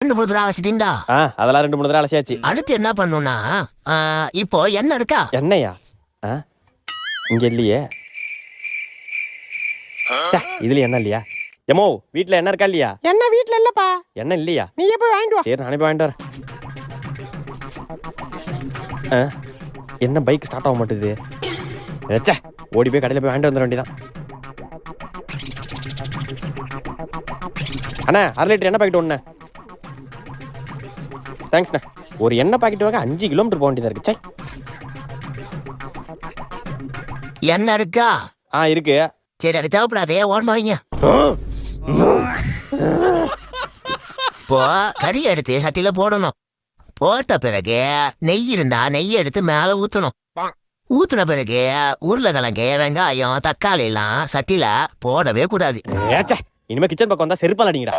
2-3 தடவை அலசிட்டீங்களா? அதெல்லாம் 2-3 தடவை அலசியாச்சு. அடுத்து என்ன பண்ணுனா, இப்போ எண்ணெய் இருக்கா? எண்ணெயா? இங்க இல்லையே. இதுல எண்ணெய் இல்லையா? எமோ வீட்ல எண்ணெய் இருக்கா இல்லையா? எண்ணெய் வீட்ல இல்லப்பா. எண்ணெய் இல்லையா? நீயே போய் வாங்கிட்டு வா. சரி, நானே போய் வாங்கிட்டு வரேன். என்ன பைக் ஸ்டார்ட் ஆக மாட்டேது? ஓடி போய் கடையில் போய் வாங்கிட்டு வந்துட வேண்டியதான். அண்ணா 1/2 லிட்டர் எண்ணெய் பாக்கெட் ஒண்ணு. தேங்க்ஸ்ண்ணா. ஒரு எண்ணெய் பாக்கெட் வாங்க 5 கிலோமீட்டர் போக வேண்டியதா இருக்கு. எண்ணெய் இருக்கா? இருக்கு. சரி, அது தேவைப்படாதே, ஓரமா வைங்க. இப்போ கறி எடுத்து சட்டியில போடணும். போட்ட பிறகு நெய் இருந்தா நெய் எடுத்து மேல ஊத்தணும். ஊத்துன பிறகு உருளைக்கிழங்கு, வெங்காயம், தக்காளி எல்லாம் சட்டியில போடவே கூடாது. இனிமே கிச்சன் பக்கம் வந்தா செருப்பால் அடிங்கடா.